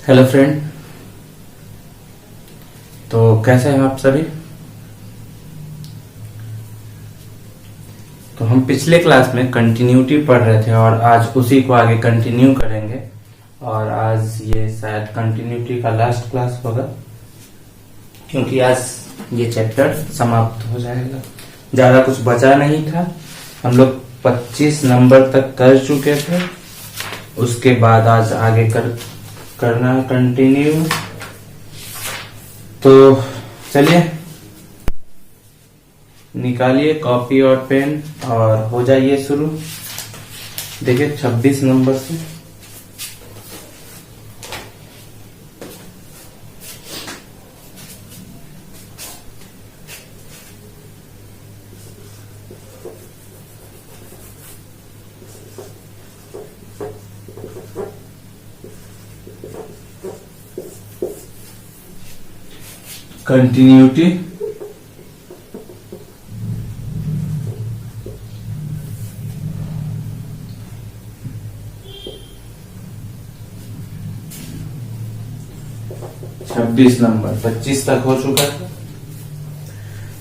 Hello friend. तो कैसे हैं आप सभी। तो हम पिछले क्लास में कंटिन्यूटी पढ़ रहे थे और आज उसी को आगे कंटिन्यू करेंगे और आज ये शायद कंटिन्यूटी का लास्ट क्लास होगा क्योंकि आज ये चैप्टर समाप्त हो जाएगा। ज्यादा कुछ बचा नहीं था, हम लोग 25 नंबर तक कर चुके थे। उसके बाद आज आगे करना है कंटिन्यू। तो चलिए निकालिए कॉपी और पेन और हो जाइए शुरू। देखिए 26 नंबर से कंटिन्यूटी छब्बीस नंबर 25 तक हो चुका है।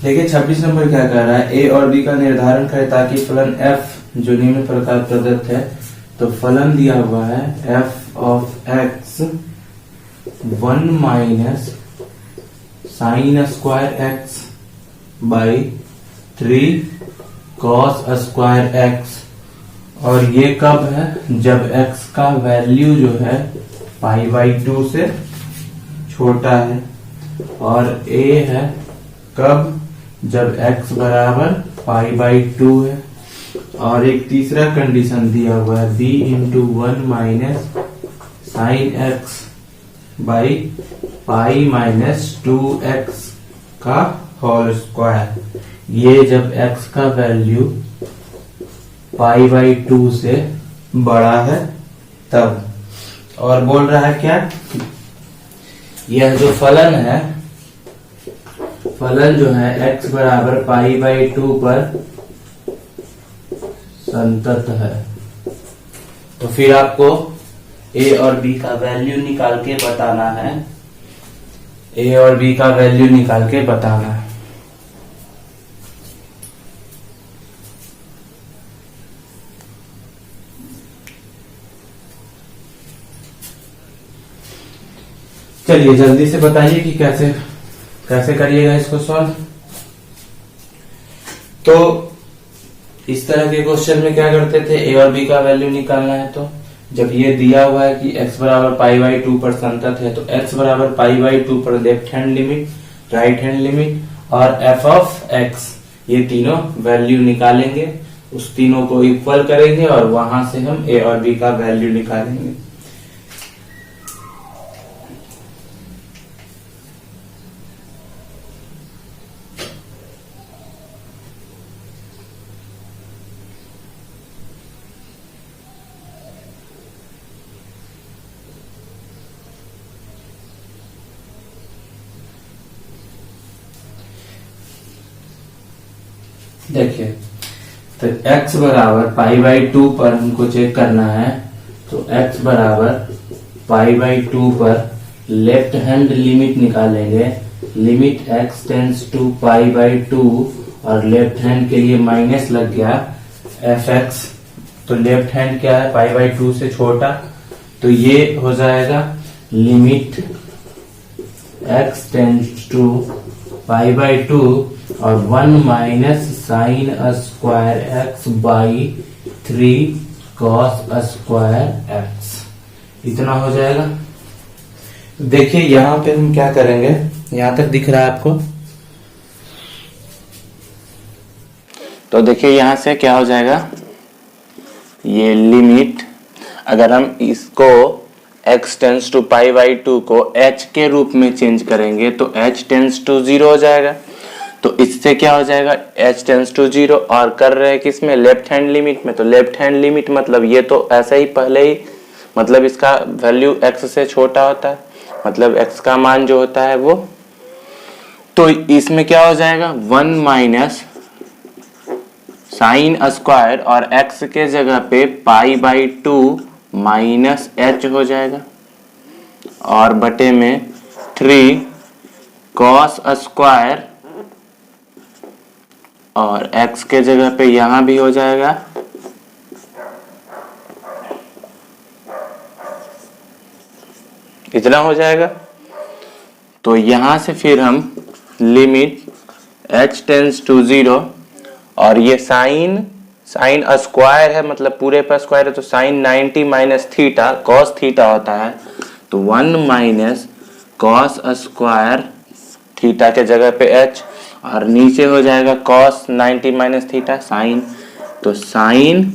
देखिए 26 नंबर क्या कह रहा है, ए और बी का निर्धारण करें ताकि फलन f जो निम्न प्रकार प्रदत्त है। तो फलन दिया हुआ है f of x 1 minus sine square x by 3 cos square x। और ये कब है, जब x का वैल्यू जो है पाई बाई 2 से छोटा है। और a है कब, जब x बराबर पाई बाई 2 है। और एक तीसरा कंडीशन दिया हुआ है b into 1 minus sine x by pi minus 2x का होल स्क्वायर। ये जब x का वैल्यू पाई बाई 2 से बड़ा है तब। और बोल रहा है क्या, यह जो फलन है, फलन जो है x बराबर पाई बाई 2 पर संतत है। तो फिर आपको a और b का वैल्यू निकाल के बताना है। a और b का वैल्यू निकाल के बताना है। चलिए जल्दी से बताइए कि कैसे कैसे करिएगा इसको सॉल्व। तो इस तरह के क्वेश्चन में क्या करते थे, a और b का वैल्यू निकालना है। तो जब ये दिया हुआ है कि x बराबर पाई बाई 2 पर संतत है तो x बराबर पाई बाई 2 पर left hand limit, right hand limit और f ऑफ x, ये तीनों वैल्यू निकालेंगे। उस तीनों को इक्वल करेंगे और वहां से हम a और b का वैल्यू निकालेंगे। देखिए तो x बराबर पाई बाई 2 पर हमको चेक करना है। तो x बराबर पाई बाई 2 पर लेफ्ट हैंड लिमिट निकालेंगे। Limit x tends to pi by 2 और लेफ्ट हैंड के लिए माइनस लग गया fx। तो लेफ्ट हैंड क्या है, पाई बाई 2 से छोटा। तो ये हो जाएगा limit x tends to pi by 2 और 1 minus sine square x by 3 cos square x, इतना हो जाएगा। देखिए यहां पे हम क्या करेंगे, यहां तक दिख रहा है आपको। तो देखिए यहां से क्या हो जाएगा, ये लिमिट अगर हम इसको x tends to pi by 2 को h के रूप में चेंज करेंगे तो h टेंस टू 0 हो जाएगा। तो इससे क्या हो जाएगा, h टेंस टू 0 और कर रहे हैं किसमें, लेफ्ट हैंड लिमिट में। तो लेफ्ट हैंड लिमिट मतलब ये तो ऐसा ही पहले ही, मतलब इसका वैल्यू x से छोटा होता है, मतलब x का मान जो होता है वो। तो इसमें क्या हो जाएगा, 1 माइनस साइन स्क्वायर और x के जगह पे पाई बाई 2 माइनस h हो जाएगा। और बटे में 3 कॉस स्क्वायर, और x के जगह पे यहां भी हो जाएगा इतना हो जाएगा। तो यहां से फिर हम लिमिट h टेंस टू 0, और ये साइन स्क्वायर है, मतलब पूरे पर स्क्वायर है, तो sine 90 minus theta cos theta होता है, तो 1 माइनस कॉस स्क्वायर थीटा के जगह पे h, और नीचे हो जाएगा कॉस 90 माइनस थीटा साइन, तो साइन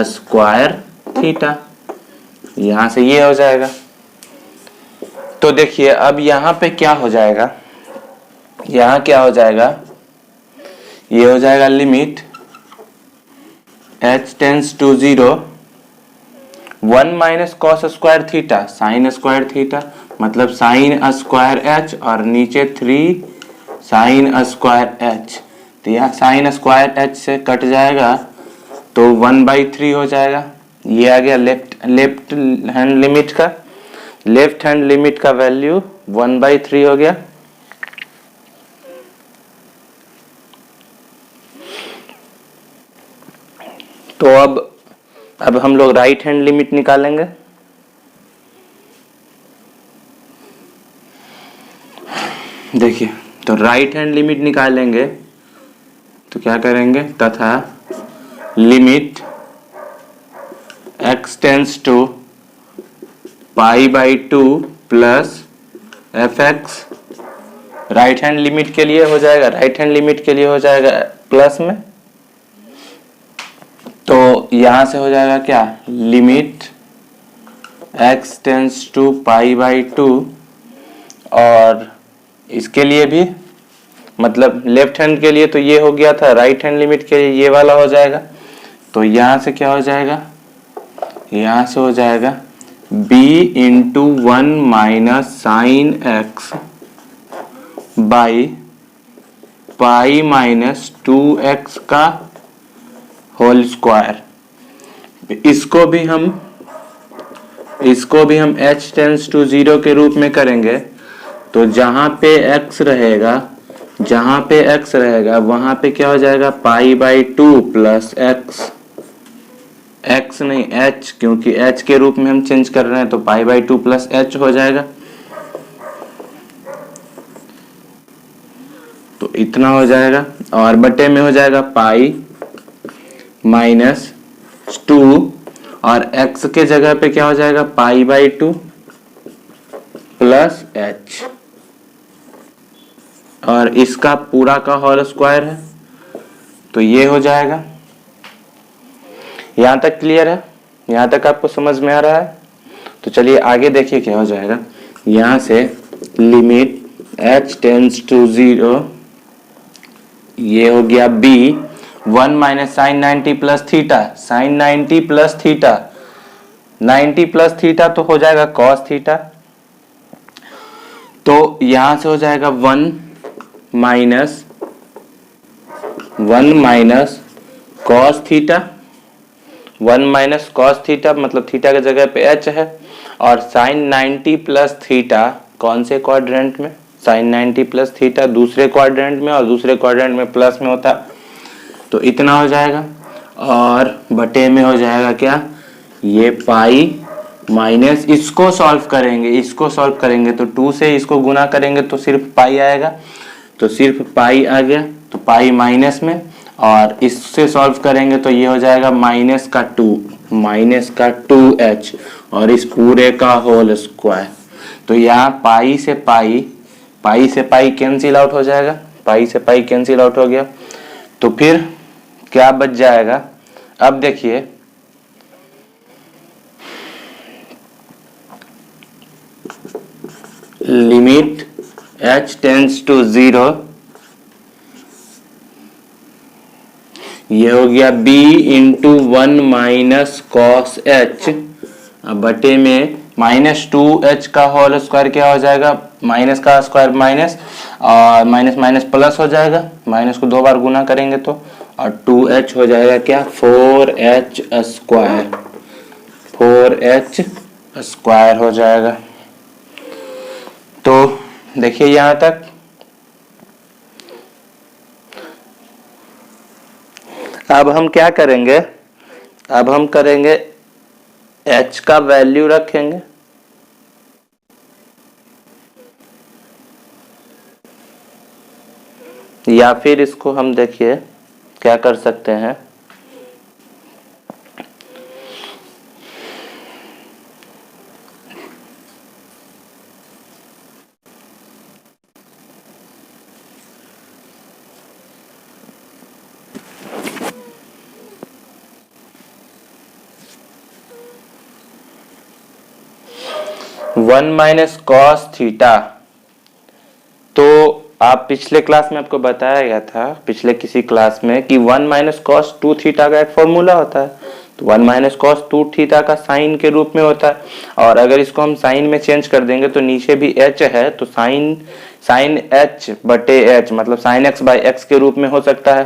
स्क्वायर थीटा, यहां से ये हो जाएगा। तो देखिए अब यहाँ पे क्या हो जाएगा, यहाँ क्या हो जाएगा, ये हो जाएगा limit h tends to 0 1 minus cos square theta sine square theta, मतलब साइन स्क्वायर h, और नीचे 3 साइन स्क्वायर h, तो यहाँ साइन स्क्वायर h से कट जाएगा तो 1/3 हो जाएगा। ये आ गया लेफ्ट हैंड लिमिट का, लेफ्ट हैंड लिमिट का वैल्यू 1/3 हो गया। तो अब हम लोग राइट हैंड लिमिट निकालेंगे। देखिए तो राइट हैंड लिमिट निकालेंगे तो क्या करेंगे, तथा limit x tends to π/2 plus fx, right hand limit के लिए हो जाएगा, राइट हैंड लिमिट के लिए हो जाएगा प्लस में, तो यहां से हो जाएगा क्या, लिमिट x टेंस टू π/2, और इसके लिए भी मतलब लेफ्ट हैंड के लिए तो ये हो गया था, राइट हैंड लिमिट के लिए ये वाला हो जाएगा। तो यहां से क्या हो जाएगा, यहां से हो जाएगा b into 1 minus sine x by pi minus 2x का होल स्क्वायर। इसको भी हम h टेंस टू 0 के रूप में करेंगे, तो जहां पे x रहेगा वहां पे क्या हो जाएगा, π/2 प्लस x नहीं h, क्योंकि h के रूप में हम चेंज कर रहे हैं, तो π/2 प्लस h हो जाएगा। तो इतना हो जाएगा, और बटे में हो जाएगा पाई माइनस 2, और x के जगह पे क्या हो जाएगा, π/2 प्लस h, और इसका पूरा का होल स्क्वायर है, तो ये हो जाएगा। यहां तक क्लियर है, यहां तक आपको समझ में आ रहा है। तो चलिए आगे देखिए क्या हो जाएगा। यहां से लिमिट h टेंस टू 0, ये हो गया b 1 minus sine 90 plus theta, sine 90 plus theta, 90 plus theta तो हो जाएगा कॉस थीटा, तो यहां से हो जाएगा 1 minus cos theta, 1 minus cos theta मतलब थीटा के जगह पे h है, और साइन 90 प्लस थीटा कौन से क्वाड्रेंट में, साइन 90 प्लस थीटा दूसरे क्वाड्रेंट में, और दूसरे क्वाड्रेंट में प्लस में होता, तो इतना हो जाएगा, और बटे में हो जाएगा क्या, ये पाई माइनस, इसको सॉल्व करेंगे तो 2 से इसको गुना करेंगे तो सिर्फ पाई आएगा, तो सिर्फ पाई आ गया, तो पाई माइनस में, और इससे सॉल्व करेंगे तो ये हो जाएगा माइनस का 2h, और इस पूरे का होल स्क्वायर। तो यहाँ पाई से पाई कैंसिल आउट हो जाएगा, पाई से पाई कैंसिल आउट हो गया, तो फिर क्या बच जाएगा। अब देखिए लिमिट h टेंस टू 0, ये हो गया b into 1 minus cos h, बटे में माइनस 2h का होल स्क्वायर क्या हो जाएगा, माइनस का स्क्वायर माइनस, और माइनस माइनस प्लस हो जाएगा, माइनस को 2 बार गुना करेंगे तो, और 2h हो जाएगा क्या, 4h स्क्वायर, 4h स्क्वायर हो जाएगा। देखिए यहां तक। अब हम क्या करेंगे, अब हम करेंगे h का वैल्यू रखेंगे, या फिर इसको हम देखिए क्या कर सकते हैं, वन माइनस कॉस थीटा। तो आप पिछले क्लास में आपको बताया गया था, पिछले किसी क्लास में, कि one minus cos two theta का एक फॉर्मूला होता है। तो one minus cos two theta का साइन के रूप में होता है, और अगर इसको हम साइन में चेंज कर देंगे तो नीचे भी h है, तो साइन h बटे h मतलब साइन x बाई एक्स के रूप में हो सकता है।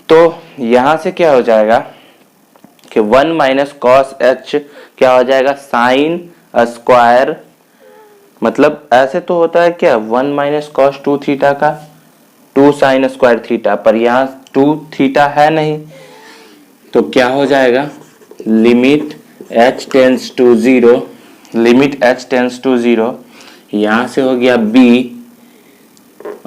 तो यहां से क्या हो जाएगा कि वन माइनस कॉस h क्या हो जाएगा, साइन स्क्वायर, मतलब ऐसे तो होता है क्या, one minus cos two theta का टू साइन स्क्वायर थीटा, पर यहाँ टू थीटा है नहीं, तो क्या हो जाएगा, limit h tends to zero, limit h tends to zero, यहां से हो गया b,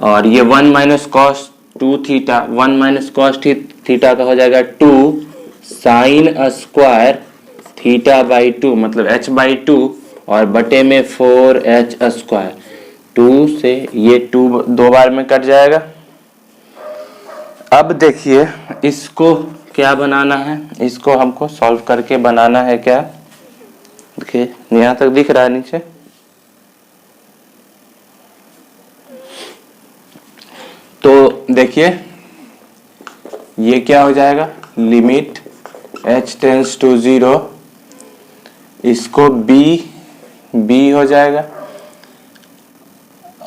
और ये one minus cos two theta, one minus cos theta का हो जाएगा two sine square theta by two, मतलब h बाई टू, और बटे में फोर एच स्क्वायर, टू से ये टू दो बार में कट जाएगा। अब देखिए इसको क्या बनाना है, इसको हमको सॉल्व करके बनाना है क्या, देखिए यहां तक दिख रहा है नीचे। तो देखिए ये क्या हो जाएगा, limit h tends to zero, इसको b हो जाएगा,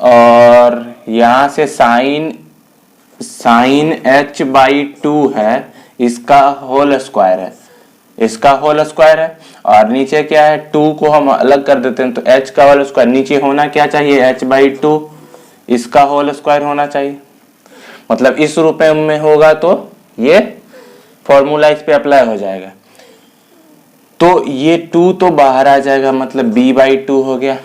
और यहां से साइन h बाई टू है, इसका होल स्क्वायर है, इसका होल स्क्वायर है, और नीचे क्या है, टू को हम अलग कर देते हैं, तो h का होल स्क्वायर, नीचे होना क्या चाहिए, h बाई टू, इसका होल स्क्वायर होना चाहिए, मतलब इस रूप में होगा तो ये फॉर्मूला इस पे अप्लाई हो जाएगा। तो ये टू तो बाहर आ जाएगा, मतलब b बाई टू हो गया,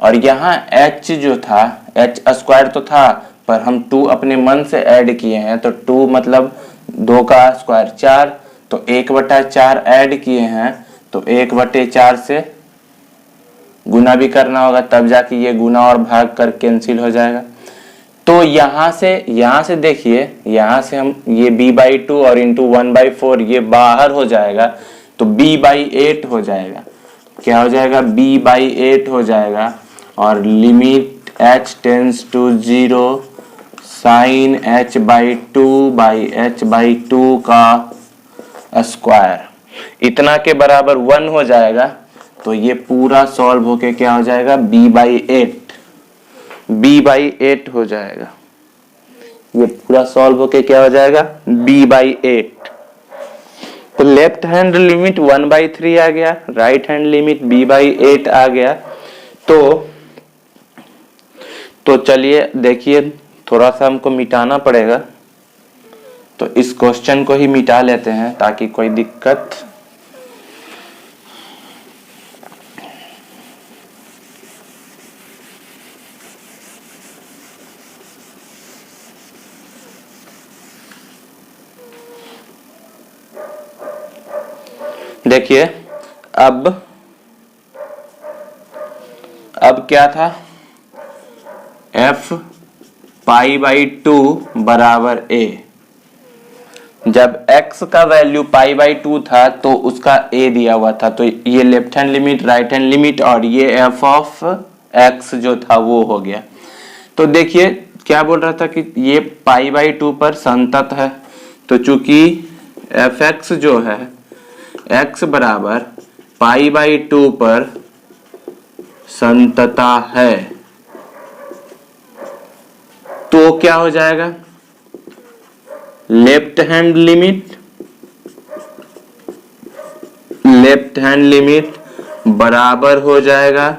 और यहाँ h जो था, h स्क्वायर तो था, पर हम टू अपने मन से ऐड किए हैं, तो टू मतलब दो का स्क्वायर चार, तो एक बटा चार ऐड किए हैं, तो एक बटे चार से गुना भी करना होगा, तब जाके ये गुना और भाग कर कैंसिल हो जाएगा। तो यहाँ से देखिए, यहाँ से हम ये b बाई टू और इंटू वन बाई फोर ये बाहर हो जाएगा, तो b बाई एट हो जाएगा, क्या हो जाएगा, b बाई एट हो जाएगा, और limit h tends to zero sine h by two का स्क्वायर इतना के बराबर वन हो जाएगा। तो ये पूरा सॉल्व होके क्या हो जाएगा, b बाई एट हो जाएगा, ये पूरा सॉल्व होके क्या हो जाएगा, b बाई एट। तो left hand limit one by three आ गया, right hand limit b by eight आ गया। तो चलिए देखिए, थोड़ा सा हमको मिटाना पड़ेगा, तो इस क्वेश्चन को ही मिटा लेते हैं ताकि कोई दिक्कत। देखिए अब क्या था, f पाई बाई टू बराबर a, जब x का वैल्यू पाई बाई टू था तो उसका a दिया हुआ था, तो ये left hand limit, right hand limit, और ये f ऑफ x जो था वो हो गया। तो देखिए क्या बोल रहा था कि ये पाई बाई टू पर संतत है, तो चूंकि fx जो है x बराबर पाई बाई टू पर संतता है, तो क्या हो जाएगा, लेफ्ट हैंड लिमिट बराबर हो जाएगा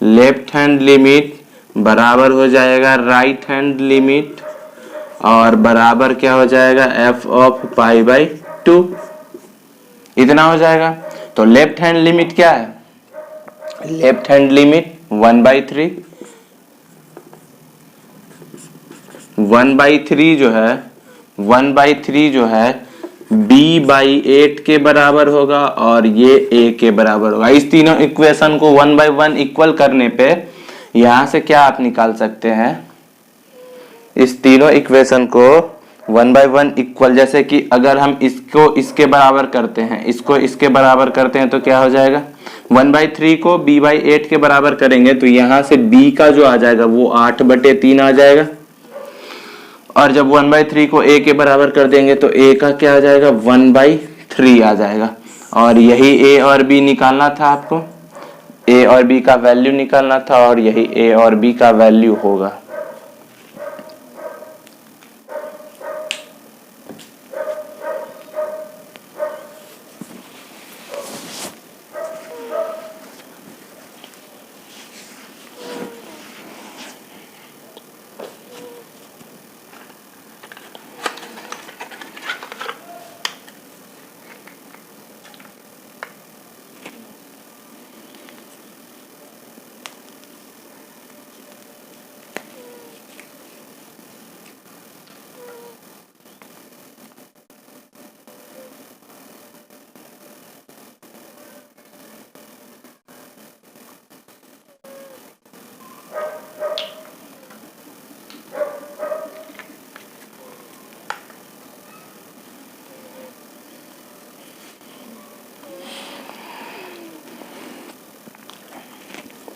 लेफ्ट हैंड लिमिट बराबर हो जाएगा राइट हैंड लिमिट, और बराबर क्या हो जाएगा f ऑफ पाई बाई 2, इतना हो जाएगा। तो लेफ्ट हैंड लिमिट क्या है, लेफ्ट हैंड लिमिट 1/3, 1/3 जो है 1/3 जो है b/8 के बराबर होगा और ये a के बराबर होगा। इस तीनों इक्वेशन को 1/1 इक्वल करने पे यहां से क्या आप निकाल सकते हैं, इस तीनों इक्वेशन को 1/1 इक्वल, जैसे कि अगर हम इसको इसके बराबर करते हैं, इसको इसके बराबर करते हैं तो क्या हो जाएगा, 1/3 को b/8 के बराबर करेंगे तो यहां से b का जो आ जाएगा वो 8/3 आ जाएगा, और जब 1/3 को a के बराबर कर देंगे तो a का क्या आ जाएगा 1/3 आ जाएगा। और यही a और b निकालना था आपको, a और b का वैल्यू निकालना था, और यही a और b का वैल्यू होगा।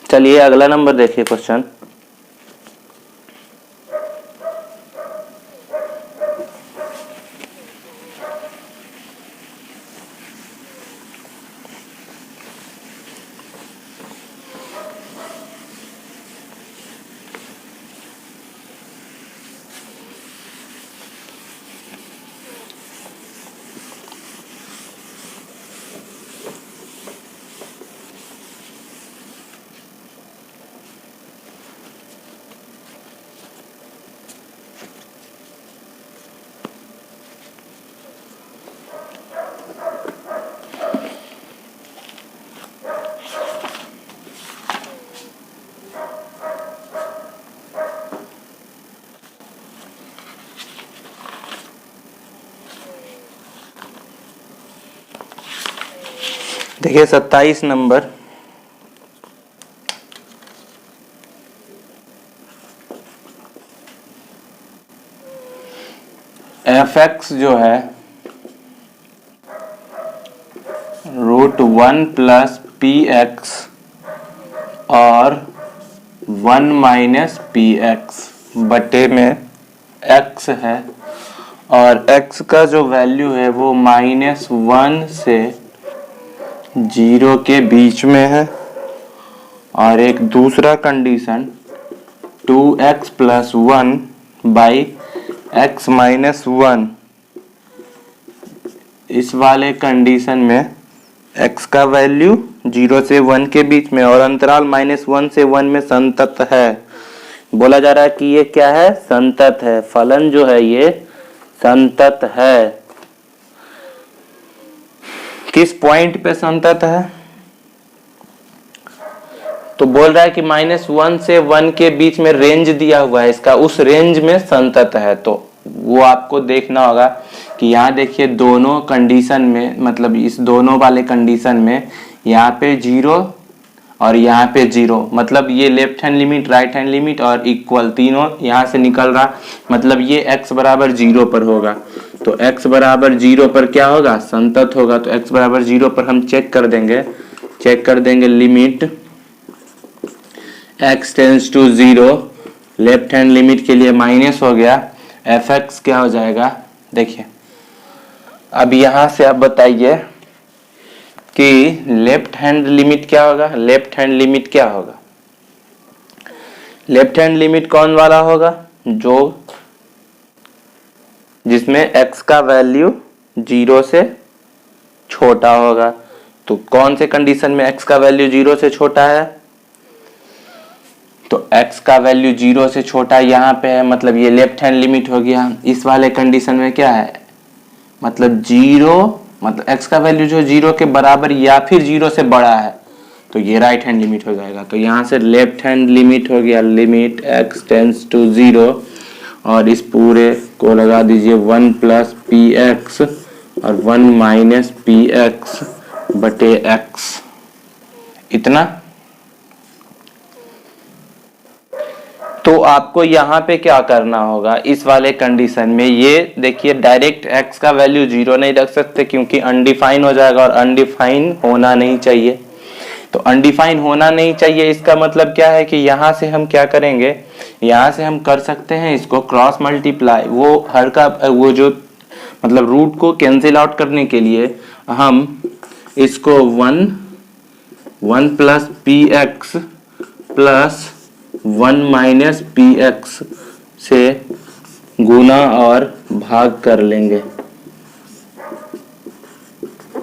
चलिए अगला नंबर देखिए क्वेश्चन। देखिए 27 नंबर, fx जो है √1 प्लस px और 1 माइनस px बटे में x है, और x का जो वैल्यू है वो -1 से 0 के बीच में है, और एक दूसरा condition 2x plus 1 by x minus 1, इस वाले कंडीशन में x का वैल्यू 0 से 1 के बीच में और अंतराल -1 से 1 में संतत है। बोला जा रहा है कि ये क्या है, संतत है, फलन जो है ये संतत है। किस पॉइंट पे संतत है, तो बोल रहा है कि -1 से 1 के बीच में रेंज दिया हुआ है इसका, उस रेंज में संतत है। तो वो आपको देखना होगा कि यहाँ देखिए दोनों कंडीशन में, मतलब इस दोनों वाले कंडीशन में यहाँ पे 0 और यहाँ पे 0, मतलब ये left hand limit right hand limit और इक्वल तीनों यहाँ से निकल रहा, मतलब ये x बराबर 0 पर होगा। तो x बराबर 0 पर क्या होगा, संतत होगा। तो x बराबर 0 पर हम चेक कर देंगे limit x tends to 0, left hand limit के लिए माइनस हो गया, fx क्या हो जाएगा। देखिए अब यहां से आप बताइए कि लेफ्ट हैंड लिमिट क्या होगा, लेफ्ट हैंड लिमिट क्या होगा, लेफ्ट हैंड लिमिट कौन वाला होगा, जो जिसमें x का वैल्यू 0 से छोटा होगा। तो कौन से कंडीशन में x का वैल्यू 0 से छोटा है, तो x का वैल्यू 0 से छोटा यहाँ पे है, मतलब ये लेफ्ट हैंड लिमिट हो गया। इस वाले कंडीशन में क्या है, मतलब 0, मतलब x का वैल्यू जो 0 के बराबर या फिर 0 से बड़ा है तो ये राइट हैंड लिमिट हो जाएगा। तो यहाँ से लेफ्ट हैंड लिमिट हो गया, लिमिट x टेंड्स टू 0, और इस पूरे को लगा दीजिए 1 प्लस पी एक्स और 1 माइनस पी एक्स बटे x, इतना। तो आपको यहाँ पे क्या करना होगा, इस वाले कंडीशन में ये देखिए डायरेक्ट x का वैल्यू 0 नहीं रख सकते क्योंकि अनडिफाइन हो जाएगा, और अनडिफाइन होना नहीं चाहिए। तो अनडिफाइन होना नहीं चाहिए, इसका मतलब क्या है कि यहाँ से हम क्या करेंगे, यहाँ से हम कर सकते हैं इसको क्रॉस मल्टीप्लाई, वो हर का वो जो मतलब रूट को कैंसिल आउट करने के लिए हम इसको 1 plus p x plus 1 minus p x से गुना और भाग कर लेंगे,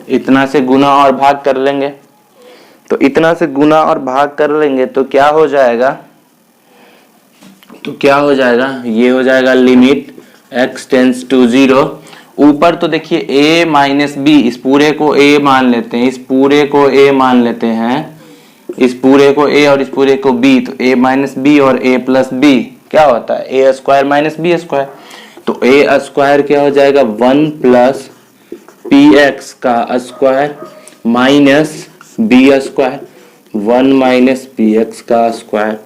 इतना से गुना और भाग कर लेंगे। तो इतना से गुना और भाग कर लेंगे तो क्या हो जाएगा, ये हो जाएगा लिमिट x टेंड्स टू 0। ऊपर तो देखिए a माइनस बी, इस पूरे को a मान लेते हैं, इस पूरे को a मान लेते हैं, इस पूरे को a और इस पूरे को b, तो a माइनस बी और a प्लस बी क्या होता है, a square minus b square. तो a स्क्वायर क्या हो जाएगा, 1 प्लस पी एक्स का square minus b square, 1 minus p x का स्क्वायर,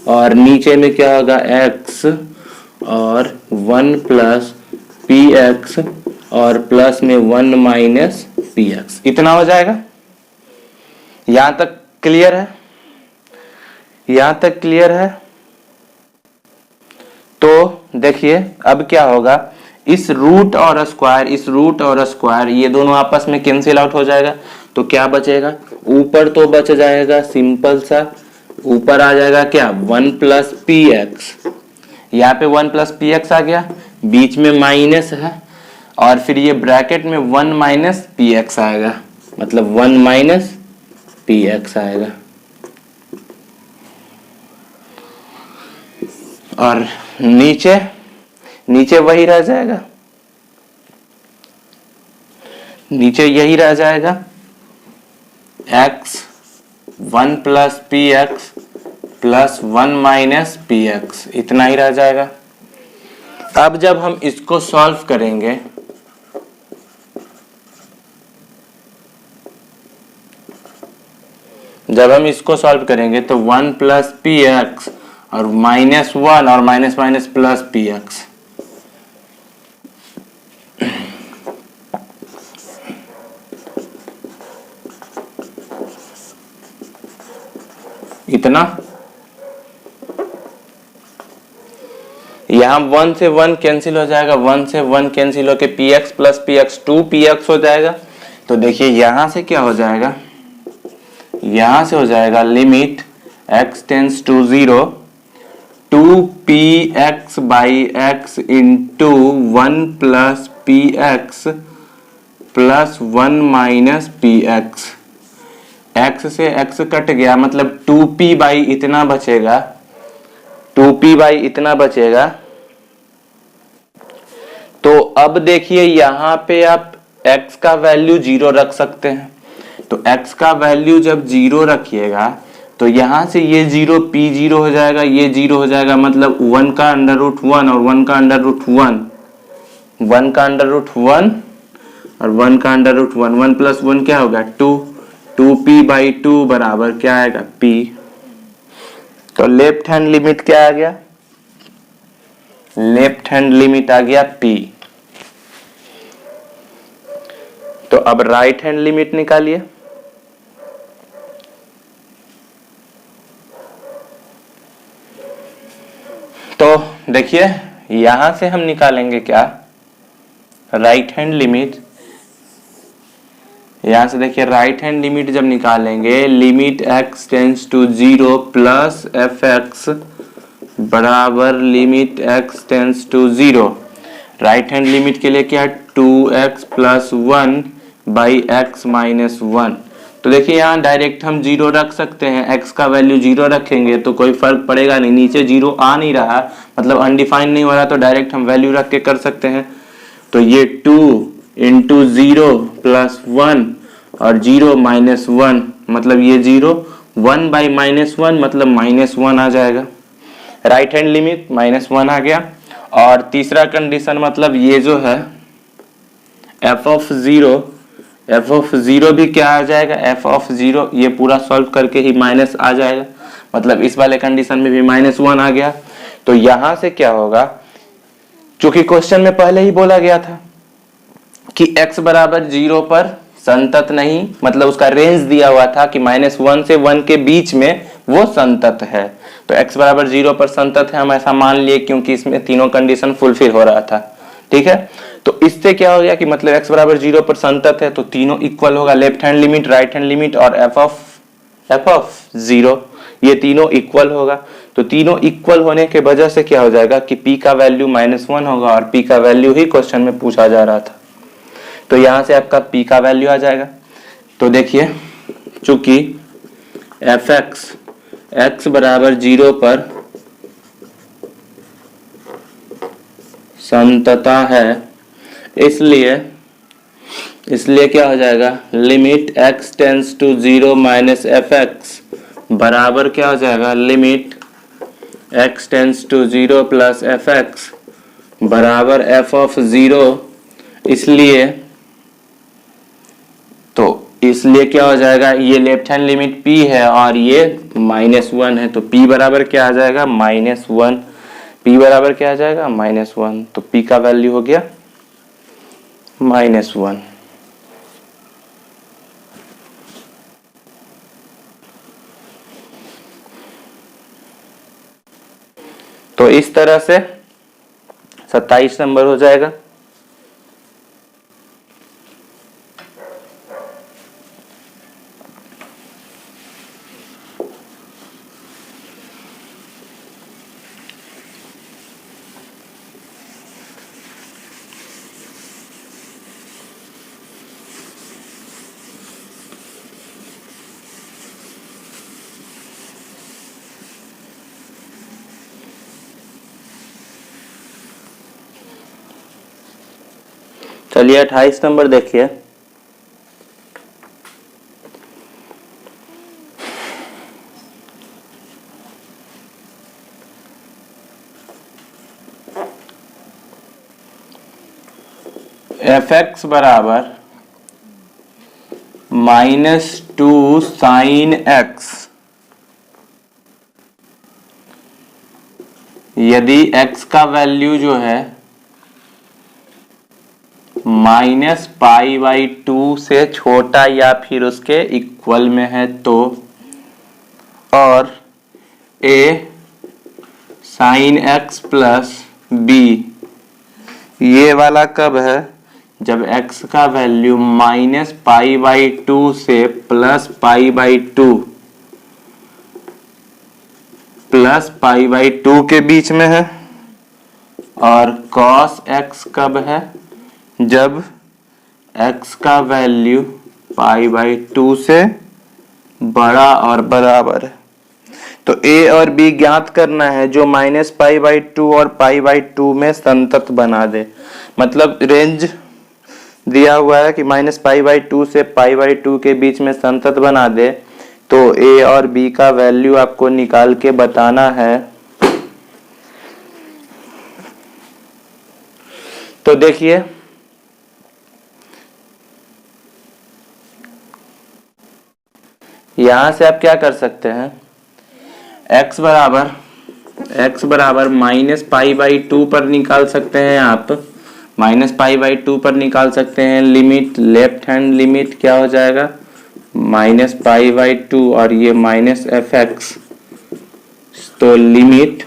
और नीचे में क्या होगा x और 1 प्लस पी एक्स और प्लस में 1 माइनस पी एक्स, इतना हो जाएगा। यहां तक क्लियर है, यहां तक क्लियर है। तो देखिए अब क्या होगा, इस रूट और स्क्वायर ये दोनों आपस में कैंसिल आउट हो जाएगा। तो क्या बचेगा, ऊपर तो बच जाएगा सिंपल सा, ऊपर आ जाएगा क्या 1 प्लस पी एक्स, यहाँ पे 1 प्लस पी एक्स आ गया, बीच में माइनस है, और फिर ये ब्रैकेट में 1 माइनस पी एक्स आएगा, मतलब 1 माइनस पी एक्स आएगा, और नीचे वही रह जाएगा, नीचे यही रह जाएगा x 1 plus p x plus 1 minus p x, इतना ही रह जाएगा। अब जब हम इसको सॉल्व करेंगे तो 1 प्लस पी एक्स और -1 और minus minus plus p x, इतना। यहां 1 से 1 कैंसिल हो जाएगा, 1 से 1 कैंसिल होके P x plus p x 2px हो जाएगा। तो देखिए यहां से क्या हो जाएगा, यहां से हो जाएगा limit x tends to 0 2px by x into 1 plus p x plus 1 minus p x. x से x कट गया, मतलब 2p बाई इतना बचेगा, 2p बाई इतना बचेगा। तो अब देखिए यहां पे आप x का वैल्यू 0 रख सकते हैं। तो x का वैल्यू जब 0 रखिएगा तो यहां से ये 0 p 0 हो जाएगा, ये 0 हो जाएगा, मतलब 1 का अंडर रूट 1 और 1 का अंडर रूट 1, 1 का अंडर रूट 1 और 1 का अंडर रूट 1, 1 प्लस 1 क्या होगा 2, 2p बाई 2 बराबर क्या आएगा p। तो लेफ्ट हैंड लिमिट क्या आ गया, लेफ्ट हैंड लिमिट आ गया p। तो अब राइट हैंड लिमिट निकालिए। तो देखिए यहां से हम निकालेंगे क्या, राइट हैंड लिमिट। यहां से देखिए राइट हैंड लिमिट जब निकालेंगे, limit x tends to 0 plus f x बराबर limit x tends to 0। Right hand limit के लिए क्या है 2x plus 1 by x minus 1। तो देखिए यहाँ डायरेक्ट हम 0 रख सकते हैं, x का वैल्यू 0 रखेंगे तो कोई फर्क पड़ेगा नहीं, नीचे 0 आ नहीं रहा मतलब अनडिफाइंड नहीं हो रहा, तो डायरेक्ट हम वैल्यू रख के कर सकते हैं। तो ये 2 इंटू 0 प्लस 1 और 0 माइनस 1 मतलब ये 0, 1 बाई माइनस 1 मतलब माइनस 1 आ जाएगा, राइट हैंड लिमिट -1 आ गया। और तीसरा कंडीशन मतलब ये जो है f ऑफ 0 भी क्या आ जाएगा, f ऑफ 0 ये पूरा सॉल्व करके ही माइनस आ जाएगा, मतलब इस वाले कंडीशन में भी -1 आ गया। तो यहां से क्या होगा, चूंकि क्वेश्चन में पहले ही बोला गया था कि x बराबर 0 पर संतत नहीं, मतलब उसका रेंज दिया हुआ था कि -1 से 1 के बीच में वो संतत है, तो x बराबर 0 पर संतत है हम ऐसा मान लिए क्योंकि इसमें तीनों कंडीशन फुलफिल हो रहा था। ठीक है, तो इससे क्या हो गया कि मतलब x बराबर 0 पर संतत है तो तीनों इक्वल होगा, left hand limit, right hand limit और f ऑफ 0 ये तीनों इक्वल होगा। तो तीनों इक्वल होने के वजह से क्या हो जाएगा कि p का वैल्यू -1 होगा और p का वैल्यू ही क्वेश्चन में पूछा जा रहा था, तो यहां से आपका p का वैल्यू आ जाएगा। तो देखिए चूंकि fx x बराबर 0 पर संतता है, इसलिए क्या हो जाएगा, limit x tends to 0 minus fx बराबर क्या हो जाएगा, limit x tends to 0 plus fx बराबर f ऑफ 0। इसलिए क्या हो जाएगा, ये लेफ्ट हैंड लिमिट p है और ये -1 है, तो p बराबर क्या आ जाएगा, -1। p बराबर क्या आ जाएगा, -1, तो p का वैल्यू हो गया -1। तो इस तरह से 27 नंबर हो जाएगा। चलिए 28 नंबर देखिए। fx बराबर -2 साइन x, यदि x का वैल्यू जो है -π/2 से छोटा या फिर उसके इक्वल में है तो, और a sine x plus b ये वाला कब है, जब x का वैल्यू -π/2 से +π/2 के बीच में है, और cos x कब है, जब x का वैल्यू π/2 से बड़ा और बराबर है। तो a और b ज्ञात करना है जो -π/2 और π/2 में संतत बना दे, मतलब रेंज दिया हुआ है कि -π/2 से π/2 के बीच में संतत बना दे, तो a और b का वैल्यू आपको निकाल के बताना है। तो देखिए यहां से आप क्या कर सकते हैं, x बराबर -π/2 पर निकाल सकते हैं, आप -π/2 पर निकाल सकते हैं। लिमिट लेफ्ट हैंड लिमिट क्या हो जाएगा, -π/2 और ये -fx, तो limit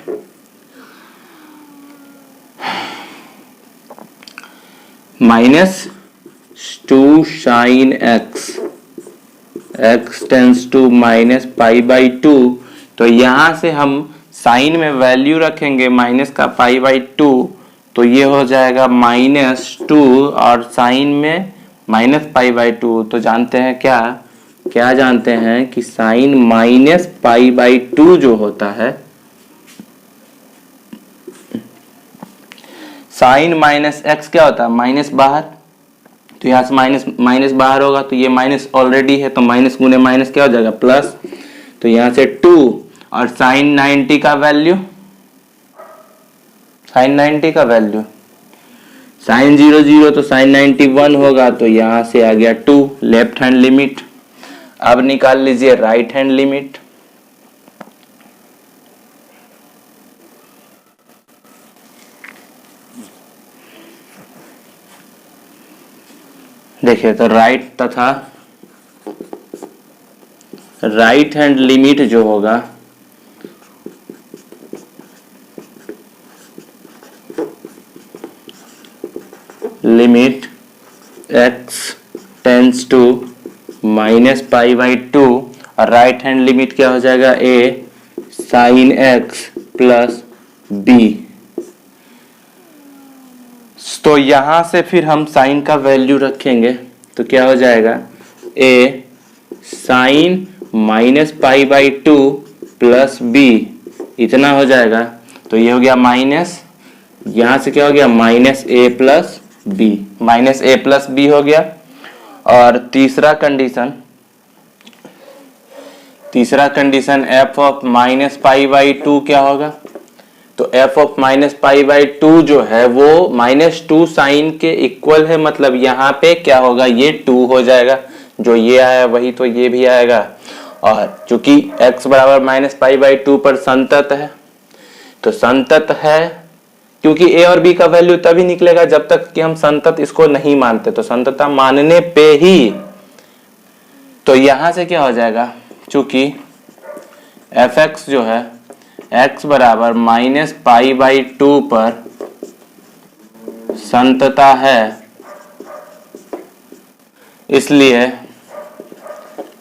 -2 sine x tends to -π/2, तो यहां से हम साइन में वैल्यू रखेंगे माइनस का π/2, तो ये हो जाएगा -2 और साइन में -π/2, तो जानते हैं क्या क्या जानते हैं कि साइन माइनस पाई बाई 2 जो होता है, साइन माइनस एक्स क्या होता है, माइनस बाहर, तो यहां से माइनस माइनस बाहर होगा, तो ये माइनस ऑलरेडी है तो माइनस गुने माइनस क्या हो जाएगा, प्लस, तो यहां से 2, और साइन 90 का वैल्यू, साइन 90 का वैल्यू, साइन 0 0 तो साइन 91 होगा, तो यहां से आ गया 2, लेफ्ट हैंड लिमिट। अब निकाल लीजिए राइट हैंड लिमिट। देखिए तो राइट तथा राइट हैंड लिमिट जो होगा, limit x tends to minus pi by 2, और राइट हैंड लिमिट क्या हो जाएगा, a sine x plus b। तो यहां से फिर हम साइन का वैल्यू रखेंगे तो क्या हो जाएगा, a sine minus pi by 2 plus b, इतना हो जाएगा। तो ये हो गया माइनस, यहां से क्या हो गया, minus a plus b, minus a plus b हो गया। और तीसरा condition f of minus pi by 2 क्या होगा, तो f of minus pi by 2 जो है वो माइनस 2 साइन के इक्वल है, मतलब यहाँ पे क्या होगा, ये 2 हो जाएगा, जो ये आया वही तो ये भी आएगा। और चूंकि x बराबर माइनस पाई बाई 2 पर संतत है, तो संतत है क्योंकि a और b का वैल्यू तभी निकलेगा जब तक कि हम संतत इसको नहीं मानते, तो संततता मानने पे ही, तो यहां से क्या हो जाएगा, चूंकि fx जो है x बराबर माइनस पाई बाई 2 पर संतता है, इसलिए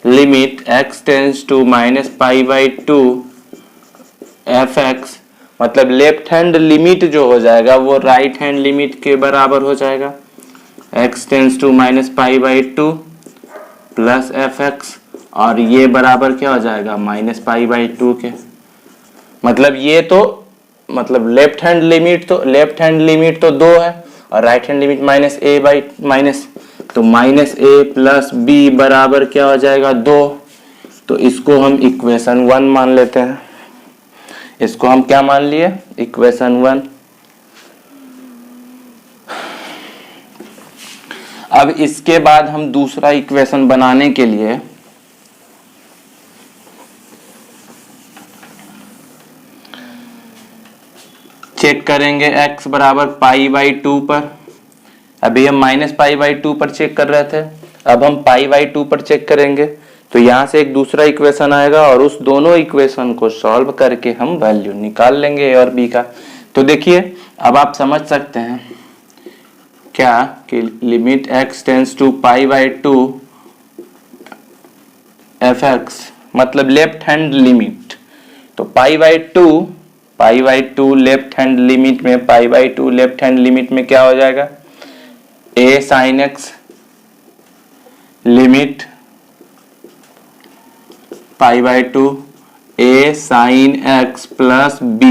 limit x tends to minus pi by 2 fx, मतलब लेफ्ट हैंड लिमिट जो हो जाएगा वो राइट हैंड लिमिट के बराबर हो जाएगा, x tends to minus pi by 2 plus fx, और ये बराबर क्या हो जाएगा, माइनस पाई बाई 2 के। मतलब ये तो, मतलब लेफ्ट हैंड लिमिट तो 2 है और right hand limit minus a by minus, तो माइनस a प्लस b बराबर क्या हो जाएगा, 2। तो इसको हम इक्वेशन 1 मान लेते हैं, इसको हम क्या मान लिए, इक्वेशन 1। अब इसके बाद हम दूसरा इक्वेशन बनाने के लिए चेक करेंगे x बराबर पाई बाई 2 पर। अभी हम माइनस पाई बाई 2 पर चेक कर रहे थे, अब हम पाई बाई 2 पर चेक करेंगे, तो यहां से एक दूसरा इक्वेशन आएगा और उस दोनों इक्वेशन को सॉल्व करके हम वैल्यू निकाल लेंगे a और b का। तो देखिए अब आप समझ सकते हैं क्या कि limit x tends to pi by 2 fx, मतलब लेफ्ट हैंड लिमिट, तो pi by 2 left hand limit में, pi by 2 left hand limit में क्या हो जाएगा, a sine x limit pi by 2 a sine x plus b,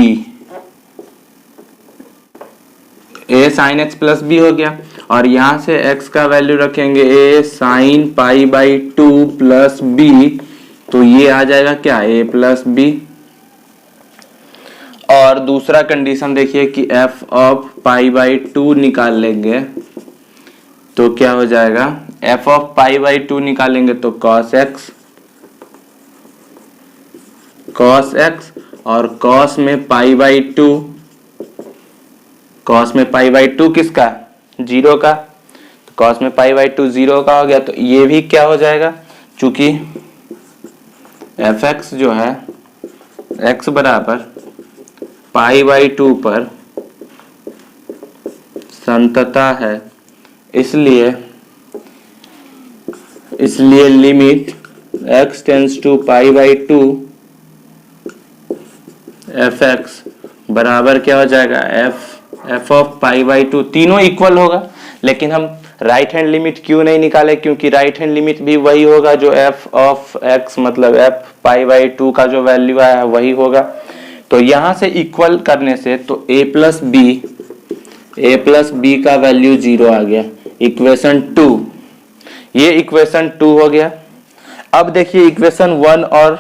a sine x plus b हो गया, और यहां से x का वैल्यू रखेंगे a sine pi by 2 plus b, तो ये आ जाएगा क्या, a प्लस b। और दूसरा कंडीशन देखिए कि f ऑफ पाई बाई 2 निकाल लेंगे तो क्या हो जाएगा, f ऑफ पाई बाई 2 निकालेंगे तो cos x, और cos में पाई बाई 2, cos में पाई बाई 2 किसका, 0 का, तो cos में पाई बाई 2 0 का हो गया, तो ये भी क्या हो जाएगा, चूंकि fx जो है x बराबर पाई बाई 2 पर संतता है, इसलिए limit x tends to pi by 2 fx बराबर क्या हो जाएगा, f ऑफ पाई बाई 2, तीनों इक्वल होगा, लेकिन हम राइट हैंड लिमिट क्यों नहीं निकाले, क्योंकि राइट हैंड लिमिट भी वही होगा जो एफ ऑफ एक्स मतलब एफ पाई बाई 2 का जो वैल्यू आया है वही होगा। तो यहां से इक्वल करने से तो ए प्लस बी का वैल्यू 0 आ गया, इक्वेशन 2, ये इक्वेशन 2 हो गया। अब देखिए इक्वेशन 1 और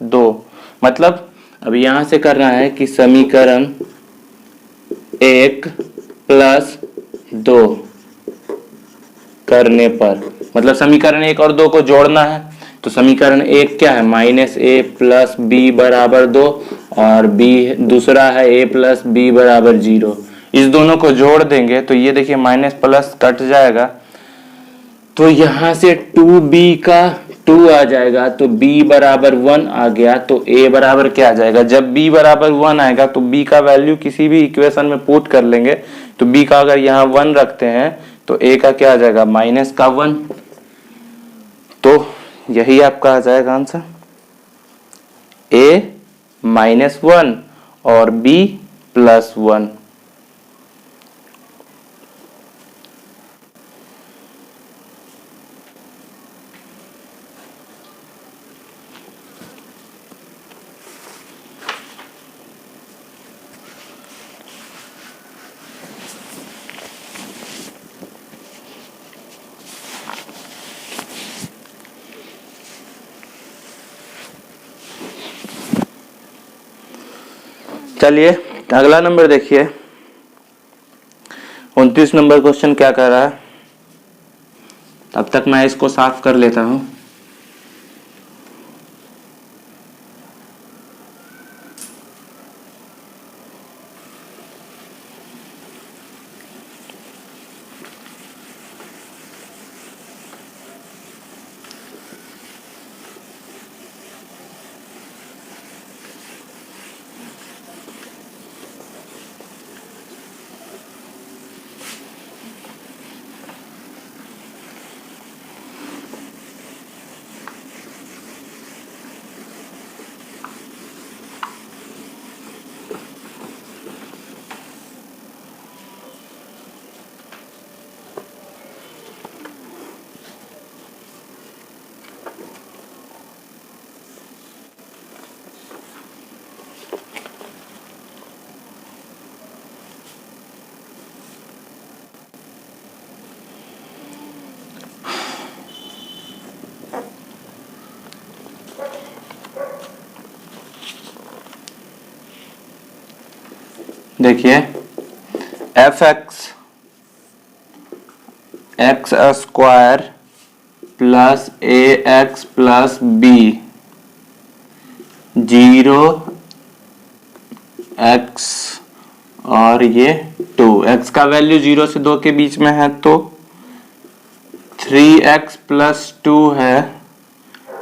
2, मतलब अब यहां से करना है कि समीकरण 1 प्लस 2 करने पर, मतलब समीकरण 1 और 2 को जोड़ना है। तो समीकरण 1 क्या है, माइनस ए प्लस बी बराबर 2, और बी दूसरा है ए प्लस बी बराबर 0। इस दोनों को जोड़ देंगे तो ये देखिए माइनस प्लस कट जाएगा, तो यहां से 2b का 2 आ जाएगा, तो b बराबर 1 आ गया। तो a बराबर क्या आ जाएगा, जब b बराबर 1 आएगा तो b का वैल्यू किसी भी इक्वेशन में पुट कर लेंगे, तो b का अगर यहाँ 1 रखते हैं तो a का क्या आ जाएगा, माइनस का 1। तो यही आपका आ जाएगा आंसर, a माइनस 1 और b प्लस 1। चलिए अगला नंबर देखिए, 29 नंबर क्वेश्चन क्या कर रहा है। तब तक मैं इसको साफ कर लेता हूं। देखिए F x square plus a x plus B 0 x और ये 2, एक्स का वैल्यू 0 से 2 के बीच में है तो 3x प्लस 2 है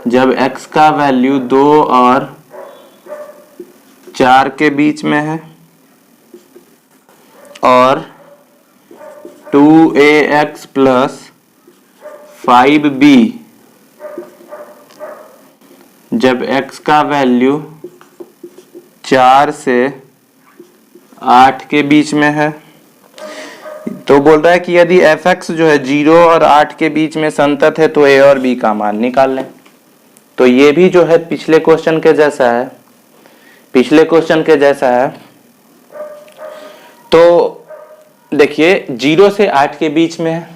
जब x का वैल्यू 2 और 4 के बीच में है, और 2ax प्लस 5b जब x का वैल्यू 4 से 8 के बीच में है। तो बोल रहा है कि यदि fx जो है 0 और 8 के बीच में संतत है तो a और b का मान निकाल लें। तो ये भी जो है पिछले क्वेश्चन के जैसा है, तो देखिए 0 से 8 के बीच में है,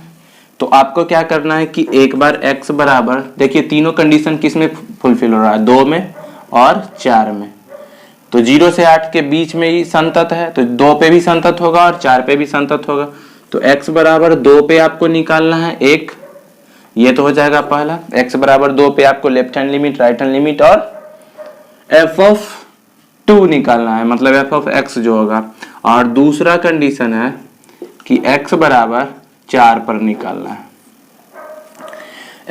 तो आपको क्या करना है कि एक बार x बराबर, देखिए तीनों कंडीशन किस में फुलफिल हो रहा है, 2 में और 4 में। तो 0 से 8 के बीच में ही संतत है, तो 2 पे भी संतत होगा और 4 पे भी संतत होगा। तो x बराबर 2 पे आपको निकालना है 1, ये तो हो जाएगा पहला। x बराबर 2 पे आपको left hand limit, right hand limit और f ऑफ 2 निकालना है, मतलब f ऑफ x जो होगा। और दूसरा कंडीशन है कि x बराबर 4 पर निकालना है,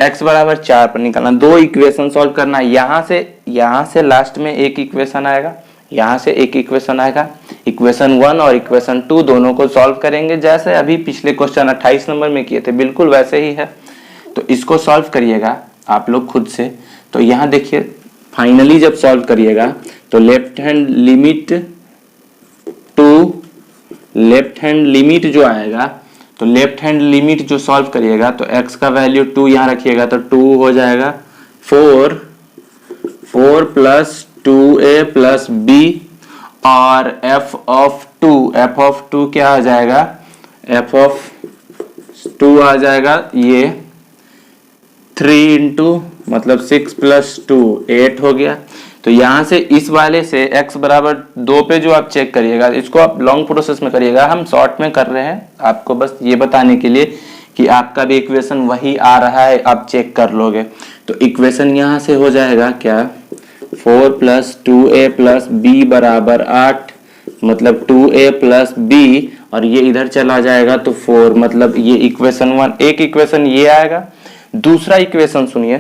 x बराबर 4 पर निकालना। 2 इक्वेशन सॉल्व करना है। यहां से लास्ट में एक इक्वेशन आएगा, यहां से एक इक्वेशन आएगा। इक्वेशन 1 और इक्वेशन 2 दोनों को सॉल्व करेंगे, जैसे अभी पिछले क्वेश्चन 28 नंबर में किए थे, बिल्कुल वैसे ही है। तो इसको सॉल्व करिएगा आप लोग खुद से। तो यहां देखिए फाइनली जब सॉल्व करिएगा तो लेफ्ट हैंड लिमिट जो आएगा तो लेफ्ट हैंड लिमिट जो सॉल्व करिएगा तो x का वैल्यू 2 यहाँ रखिएगा तो 2 हो जाएगा 4 प्लस 2a प्लस b और f ऑफ 2 क्या आ जाएगा, f ऑफ 2 आ जाएगा ये 3 इंटू मतलब 6 प्लस 2 8 हो गया। तो यहां से इस वाले से x बराबर 2 पे जो आप चेक करिएगा, इसको आप लॉन्ग प्रोसेस में करिएगा, हम शॉर्ट में कर रहे हैं आपको बस ये बताने के लिए कि आपका भी इक्वेशन वही आ रहा है, आप चेक कर लोगे। तो इक्वेशन यहां से हो जाएगा क्या, 4 प्लस 2a प्लस b बराबर 8 मतलब 2a प्लस b और ये इधर चला जाएगा तो 4 मतलब ये इक्वेशन 1। एक इक्वेशन ये आएगा। दूसरा इक्वेशन सुनिए,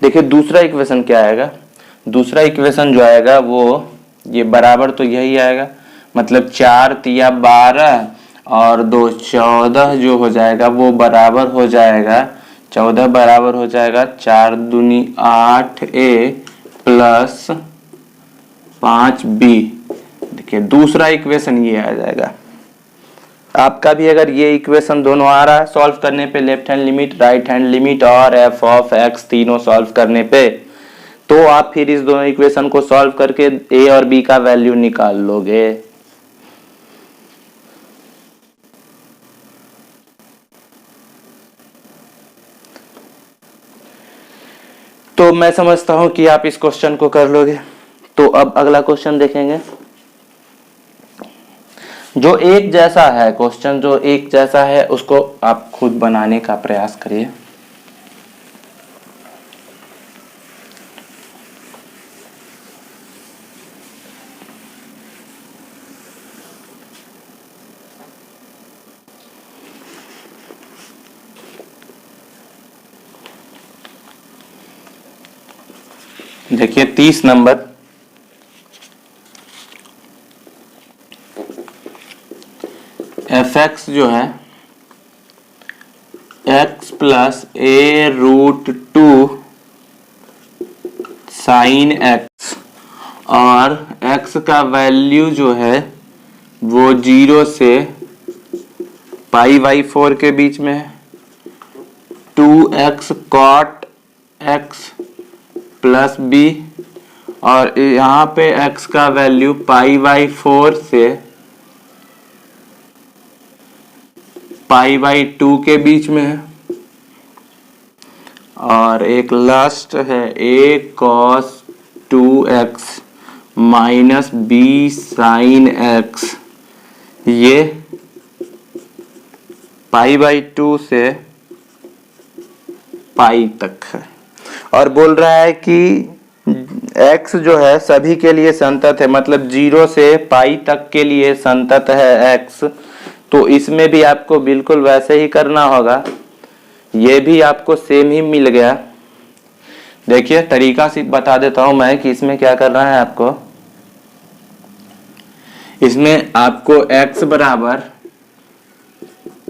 देखिए दूसरा इक्वेशन क्या आएगा, दूसरा इक्वेशन जो आएगा वो ये बराबर तो यही आएगा मतलब 4 तिया 12 और 2 14 जो हो जाएगा वो बराबर हो जाएगा 14 बराबर हो जाएगा 4 दूनी 8a प्लस 5b। देखिए दूसरा इक्वेशन ये आ जाएगा। आपका भी अगर ये इक्वेशन दोनों आ रहा है सॉल्व करने पे, left hand limit right hand limit और f ऑफ x तीनों सॉल्व करने पे, तो आप फिर इस दोनों इक्वेशन को सॉल्व करके a और b का वैल्यू निकाल लोगे। तो मैं समझता हूं कि आप इस क्वेश्चन को कर लोगे। तो अब अगला क्वेश्चन देखेंगे जो एक जैसा है, क्वेश्चन जो एक जैसा है उसको आप खुद बनाने का प्रयास करिए। देखिए 30 नंबर, fx जो है x plus a root 2 sine x और x का वैल्यू जो है वो 0 से π/4 के बीच में है। 2x cot x plus b और यहाँ पे x का वैल्यू π/4 से π/2 के बीच में है। और एक लास्ट है a cos 2x minus b sin x, ये π/2 से पाई तक है। और बोल रहा है कि x जो है सभी के लिए संतत है, मतलब 0 से पाई तक के लिए संतत है x। तो इसमें भी आपको बिल्कुल वैसे ही करना होगा, ये भी आपको सेम ही मिल गया। देखिए तरीका से बता देता हूं मैं कि इसमें क्या करना है आपको। इसमें आपको x बराबर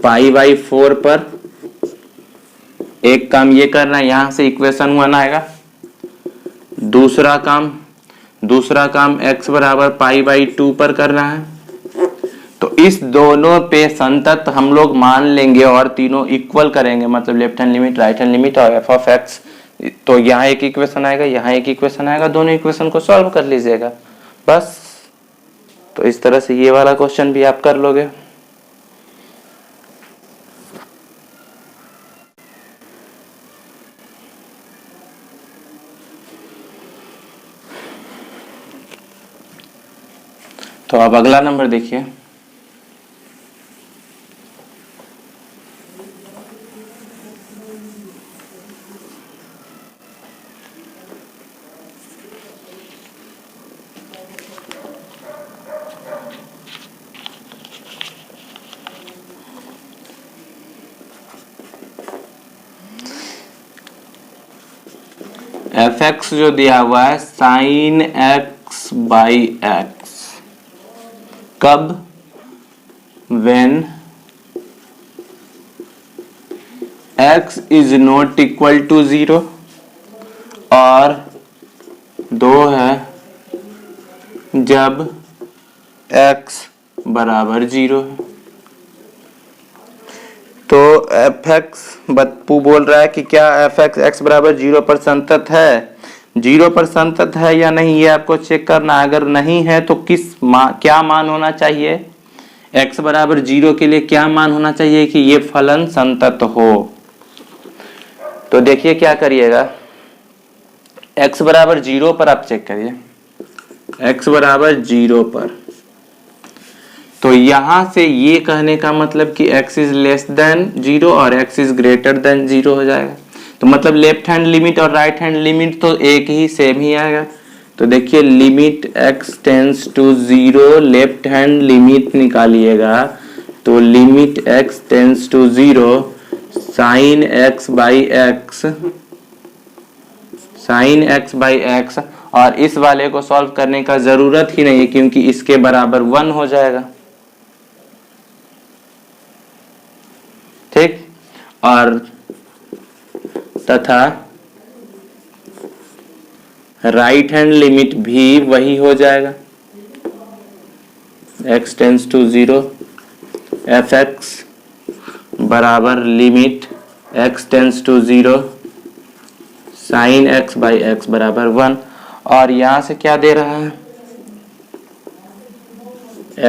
π/4 पर एक काम ये करना है, यहां से इक्वेशन 1 आएगा। दूसरा काम x बराबर π/2 पर करना है। तो इस दोनों पे संतत हम लोग मान लेंगे और तीनों इक्वल करेंगे, मतलब left hand limit right hand limit और f ऑफ x। तो यहाँ एक इक्वेशन आएगा, यहाँ एक इक्वेशन आएगा, दोनों इक्वेशन को सॉल्व कर लीजिएगा बस। तो इस तरह से ये वाला क्वेश्चन भी आप कर लोगे। तो अब अगला नंबर देखिए। fx जो दिया हुआ है sin x/x, कब, when x is not equal to 0 और 2 है जब x बराबर 0 है। तो एफ एक्स बप्पू बोल रहा है कि क्या एफ एक्स एक्स बराबर 0 पर संतत है, 0 पर संतत है या नहीं ये आपको चेक करना। अगर नहीं है तो क्या मान होना चाहिए, x बराबर 0 के लिए क्या मान होना चाहिए कि ये फलन संतत हो। तो देखिए क्या करिएगा, x बराबर 0 पर आप चेक करिए, x बराबर 0 पर, तो यहां से ये कहने का मतलब कि x इज लेस देन 0 और x इज ग्रेटर देन 0 हो जाएगा। तो मतलब लेफ्ट हैंड लिमिट और राइट हैंड लिमिट तो एक ही सेम ही आएगा। तो देखिए limit x tends to 0, left hand limit निकालिएगा तो limit x tends to 0 sine x by x, sine x by x, और इस वाले को सॉल्व करने का जरूरत ही नहीं है क्योंकि इसके बराबर 1 हो जाएगा। ठीक, और तथा राइट हैंड लिमिट भी वही हो जाएगा, x tends to 0 f x बराबर limit x tends to 0 sine x by x बराबर 1। और यहां से क्या दे रहा है,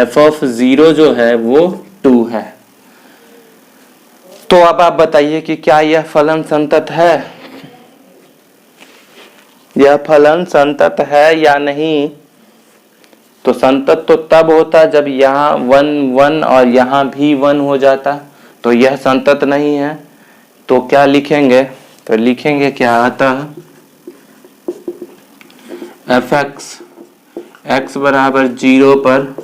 f ऑफ 0 जो है वो 2 है। तो अब आप बताइए कि क्या यह फलन संतत है, यह फलन संतत है या नहीं। तो संतत तो तब होता जब यहाँ 1 1 और यहाँ भी 1 हो जाता, तो यह संतत नहीं है। तो क्या लिखेंगे, तो लिखेंगे क्या, अतः एफ एक्स एक्स बराबर 0 पर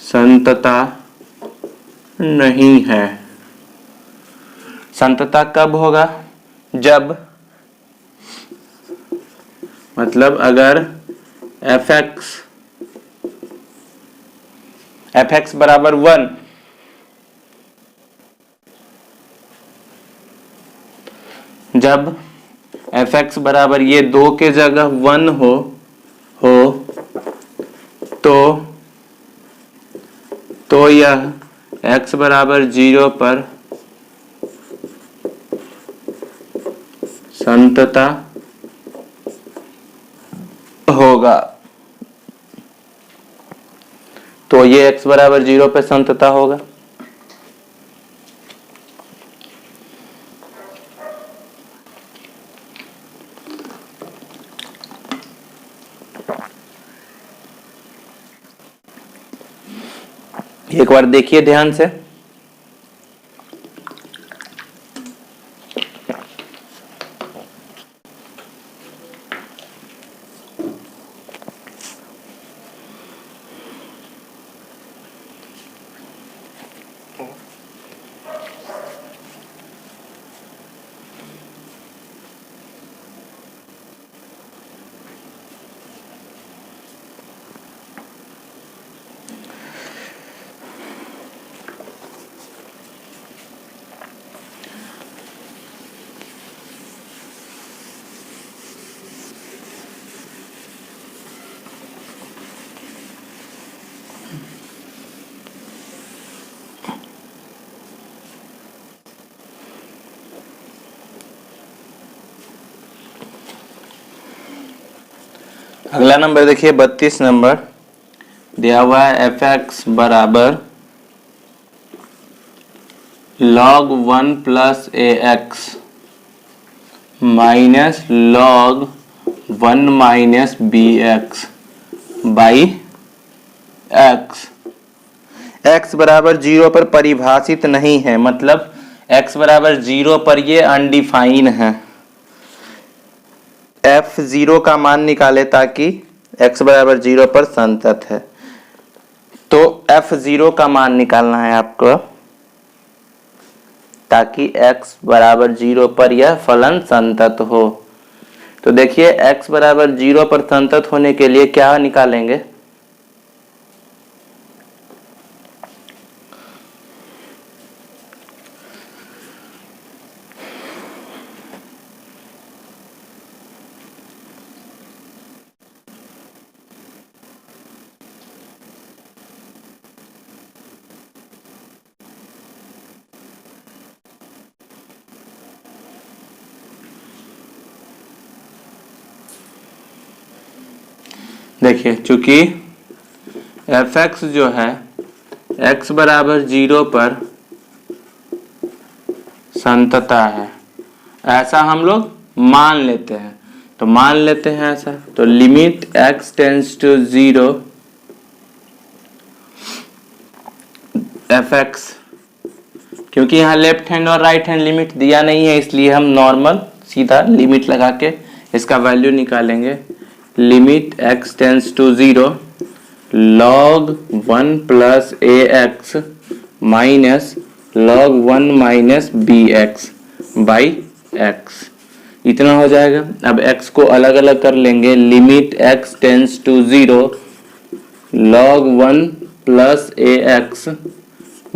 संतता नहीं है। संतता कब होगा, जब मतलब अगर एफ एक्स बराबर 1, जब एफ एक्स बराबर ये 2 के जगह 1 हो तो यह x बराबर 0 पर संतता होगा। तो ये x बराबर 0 पर संतता होगा। एक बार देखिए ध्यान से, अगला नंबर देखिए 32 नंबर दिया हुआ है, एफ एक्स बराबर log 1 plus a x minus log 1 minus b x by x. X बराबर 0 पर परिभाषित नहीं है, मतलब एक्स बराबर 0 पर ये अनडिफाइन है। एफ 0 का मान निकाले ताकि x बराबर 0 पर संतत है। तो f0 का मान निकालना है आपको ताकि x बराबर 0 पर यह फलन संतत हो। तो देखिए x बराबर 0 पर संतत होने के लिए क्या निकालेंगे, देखिए चूंकि एफ एक्स जो है x बराबर 0 पर संतता है, ऐसा हम लोग मान लेते हैं। तो मान लेते हैं ऐसा, तो limit x tends to 0 f x, क्योंकि यहाँ लेफ्ट हैंड और राइट हैंड लिमिट दिया नहीं है इसलिए हम नॉर्मल सीधा लिमिट लगा के इसका वैल्यू निकालेंगे। Limit x tends to 0 log 1 plus a x minus log 1 minus b x by x, इतना हो जाएगा। अब x को अलग अलग कर लेंगे। Limit x tends to 0 log 1 plus a x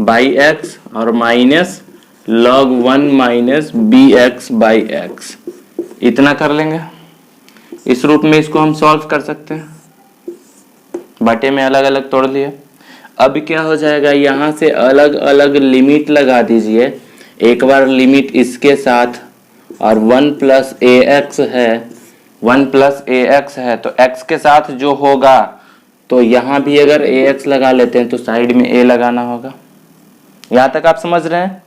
by x और minus log 1 minus b x by x, इतना कर लेंगे। इस रूप में इसको हम सॉल्व कर सकते हैं, बटे में अलग अलग तोड़ लिए। अब क्या हो जाएगा, यहाँ से अलग अलग लिमिट लगा दीजिए। एक बार लिमिट इसके साथ और 1 प्लस ए एक्स है, 1 प्लस ए एक्स है तो x के साथ जो होगा, तो यहाँ भी अगर ए एक्स लगा लेते हैं तो साइड में a लगाना होगा। यहाँ तक आप समझ रहे हैं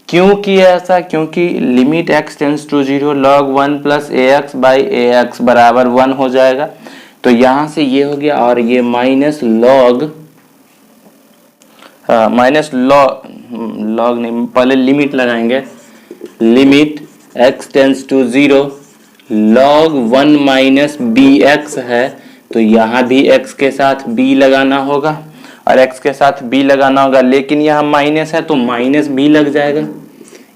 क्यों किया ऐसा? क्योंकि limit x tends to 0 log 1 plus a x by a x बराबर 1 हो जाएगा। तो यहां से ये हो गया और ये माइनस लॉग लॉग नहीं, पहले लिमिट लगाएंगे। Limit x tends to 0 log 1 minus b x है, तो यहाँ भी x के साथ b लगाना होगा और x के साथ b लगाना होगा, लेकिन यहाँ माइनस है तो माइनस b लग जाएगा।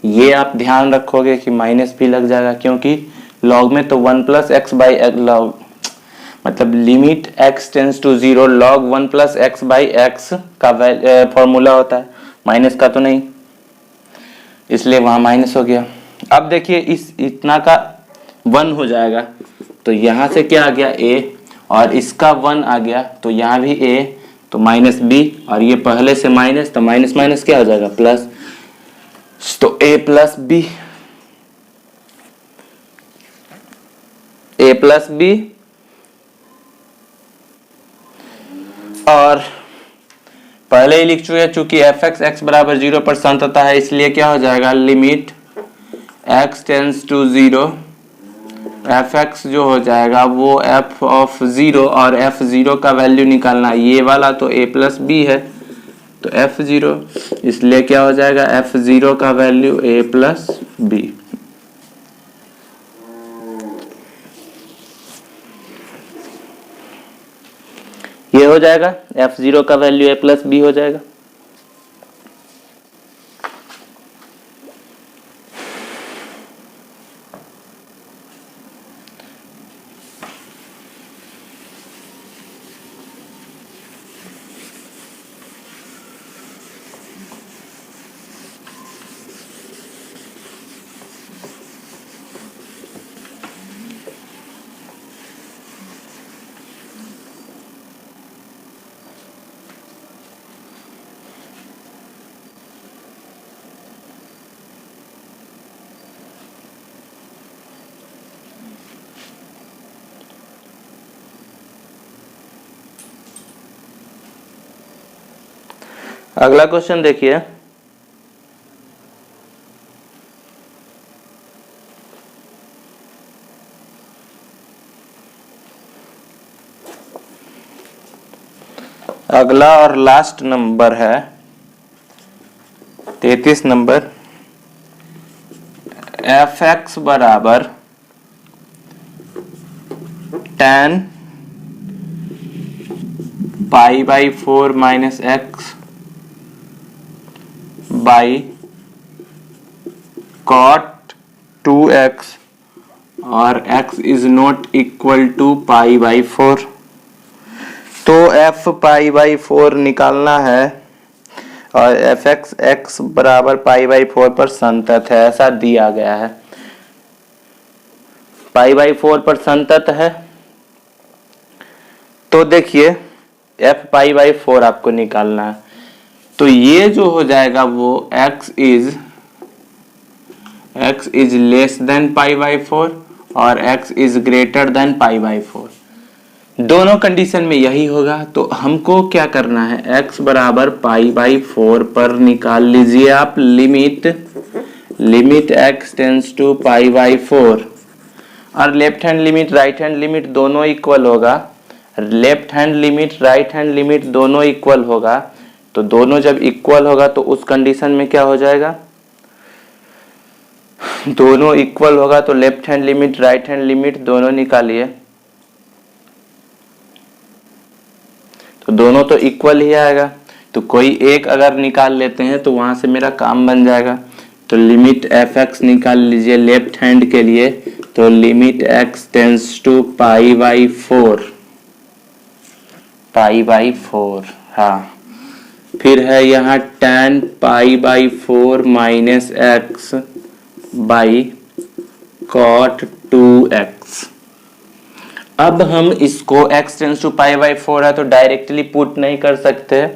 ये आप ध्यान रखोगे कि माइनस b लग जाएगा, क्योंकि log में तो 1 प्लस एक्स बाई लॉग, मतलब limit x tends to 0 log 1 plus x by x का फॉर्मूला होता है, माइनस का तो नहीं, इसलिए वहां माइनस हो गया। अब देखिए इस इतना का 1 हो जाएगा, तो यहाँ से क्या आ गया a और इसका 1 आ गया, तो यहाँ भी a, तो माइनस b और ये पहले से माइनस, तो माइनस माइनस क्या हो जाएगा प्लस, तो a plus b, a plus b। और पहले ही लिख चुके, चूंकि एफ एक्स एक्स बराबर 0 पर संतता है, इसलिए क्या हो जाएगा limit x tends to 0 f x जो हो जाएगा वो f ऑफ 0 और f0 का वैल्यू निकालना है। ये वाला तो a प्लस बी है, तो f0, इसलिए क्या हो जाएगा f0 का वैल्यू a प्लस बी। ये हो जाएगा f0 का वैल्यू a प्लस बी हो जाएगा। अगला क्वेश्चन देखिए, अगला और लास्ट नंबर है 33 नंबर। एफ एक्स बराबर tan pi by 4 minus x by cot 2x और x is not equal to pi by 4। तो f पाई बाई 4 निकालना है और एफ एक्स एक्स बराबर पाई बाई 4 पर संतत है, ऐसा दिया गया है। पाई बाई 4 पर संतत है, तो देखिए f पाई बाई 4 आपको निकालना है। तो ये जो हो जाएगा वो x is less than pi by 4 और x is greater than pi by 4। दोनों कंडीशन में यही होगा, तो हमको क्या करना है, x बराबर पाई बाई 4 पर निकाल लीजिए आप limit x tends to pi by 4, और left hand limit right hand limit दोनों इक्वल होगा, left hand limit right hand limit दोनों इक्वल होगा, तो दोनों जब इक्वल होगा तो उस कंडीशन में क्या हो जाएगा, दोनों इक्वल होगा तो left hand limit right hand limit दोनों निकालिए, तो दोनों तो इक्वल ही आएगा, तो कोई एक अगर निकाल लेते हैं तो वहां से मेरा काम बन जाएगा। तो लिमिट एफ एक्स निकाल लीजिए लेफ्ट हैंड के लिए, तो limit x tends to pi by 4, हाँ। फिर है यहाँ tan pi by 4 minus x by cot 2x। अब हम इसको x tends to pi by 4 है तो डायरेक्टली पुट नहीं कर सकते,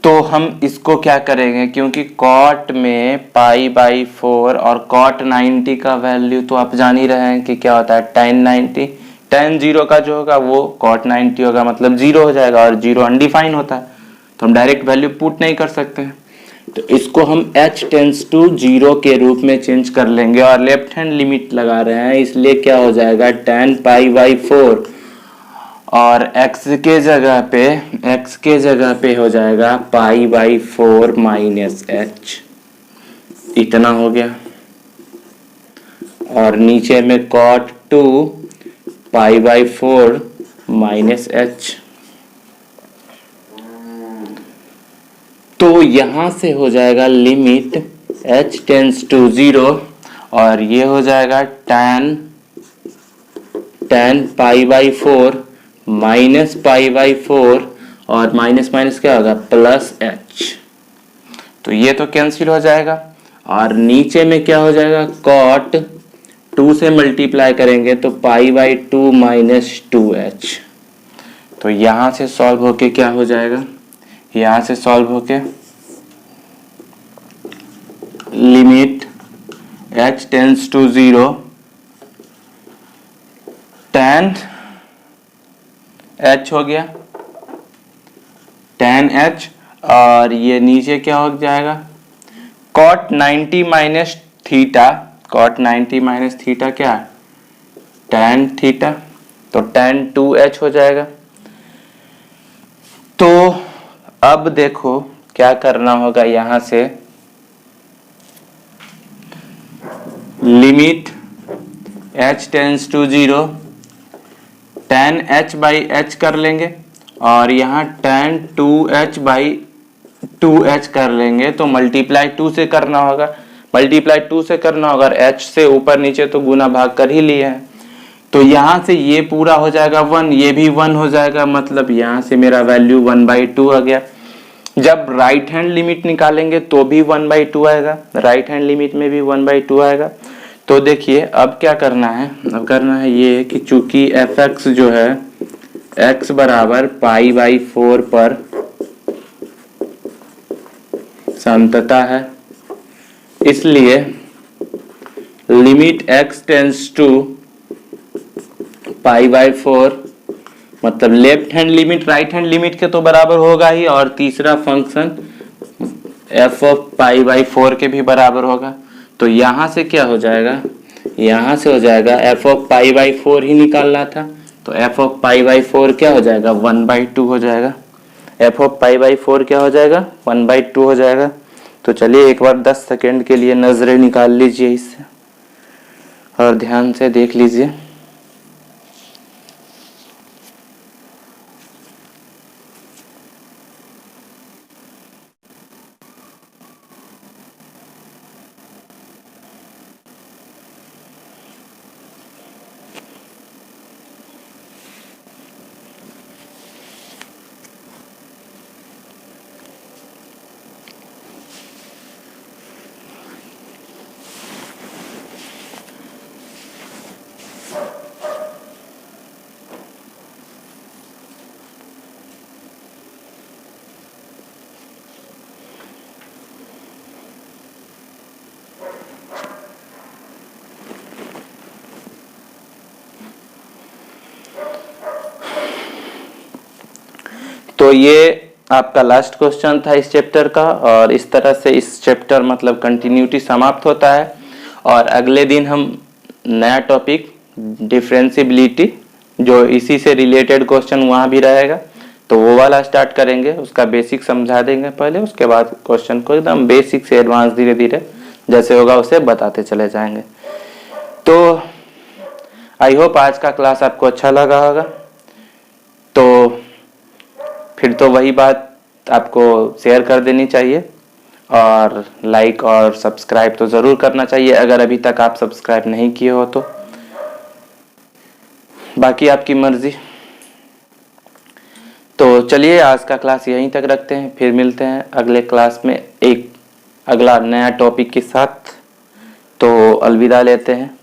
तो हम इसको क्या करेंगे, क्योंकि कॉट में पाई बाई 4 और कॉट 90 का वैल्यू तो आप जान ही रहे हैं कि क्या होता है, tan 90, tan 0 का जो होगा वो कॉट 90 होगा, मतलब 0 हो जाएगा, और 0 अनडिफाइन होता है तो हम डायरेक्ट वैल्यू पुट नहीं कर सकते हैं, तो इसको हम h टेंस टू 0 के रूप में चेंज कर लेंगे, और लेफ्ट हैंड लिमिट लगा रहे हैं इसलिए क्या हो जाएगा tan पाई बाई 4, और x के जगह पे हो जाएगा पाई बाई 4 माइनस h, इतना हो गया, और नीचे में cot 2 pi by 4 minus h। तो यहां से हो जाएगा लिमिट h टेंस टू 0, और ये हो जाएगा tan pi by 4 minus pi by 4, और माइनस माइनस क्या होगा प्लस h, तो ये तो कैंसिल हो जाएगा, और नीचे में क्या हो जाएगा cot 2 से मल्टीप्लाई करेंगे तो पाई बाई 2 माइनस 2h। तो यहां से सॉल्व होके क्या हो जाएगा, यहां से सॉल्व होके limit h tends to 0 tan h हो गया, tan h, और ये नीचे क्या हो जाएगा cot 90 minus theta, cot 90 minus theta क्या है tan थीटा, तो tan 2h हो जाएगा। तो अब देखो क्या करना होगा, यहां से limit h tends to 0 tan h by h कर लेंगे, और यहाँ tan 2h बाई 2h कर लेंगे, तो मल्टीप्लाई 2 से करना होगा, और h से ऊपर नीचे तो गुना भाग कर ही लिए हैं, तो यहाँ से ये पूरा हो जाएगा 1, ये भी 1 हो जाएगा, मतलब यहाँ से मेरा वैल्यू 1/2 आ गया। जब राइट हैंड लिमिट निकालेंगे तो भी 1/2 आएगा, राइट हैंड लिमिट में भी 1/2 आएगा। तो देखिए अब क्या करना है, अब करना है ये कि चूंकि एफ एक्स जो है x बराबर पाई बाई 4 पर संतता है, इसलिए limit x tends to pi by 4, मतलब left hand limit right hand limit के तो बराबर होगा ही, और तीसरा function f of pi by 4 के भी बराबर होगा। तो यहां से क्या हो जाएगा, यहां से हो जाएगा f ऑफ पाई बाई 4 ही निकालना था, तो f ऑफ पाई बाई 4 क्या हो जाएगा 1/2 हो जाएगा, f ऑफ पाई बाई 4 क्या हो जाएगा 1/2 हो जाएगा। तो चलिए एक बार 10 सेकेंड के लिए नजरें निकाल लीजिए इससे, और ध्यान से देख लीजिए। तो ये आपका लास्ट क्वेश्चन था इस चैप्टर का, और इस तरह से इस चैप्टर मतलब कंटिन्यूटी समाप्त होता है। और अगले दिन हम नया टॉपिक डिफरेंशिएबिलिटी, जो इसी से रिलेटेड क्वेश्चन वहाँ भी रहेगा, तो वो वाला स्टार्ट करेंगे। उसका बेसिक समझा देंगे पहले, उसके बाद क्वेश्चन को एकदम बेसिक से एडवांस धीरे धीरे जैसे होगा उसे बताते चले जाएंगे। तो आई होप आज का क्लास आपको अच्छा लगा होगा। तो फिर तो वही बात, आपको शेयर कर देनी चाहिए और लाइक और सब्सक्राइब तो ज़रूर करना चाहिए अगर अभी तक आप सब्सक्राइब नहीं किए हो तो। बाकी आपकी मर्जी। तो चलिए आज का क्लास यहीं तक रखते हैं, फिर मिलते हैं अगले क्लास में एक अगला नया टॉपिक के साथ। तो अलविदा लेते हैं।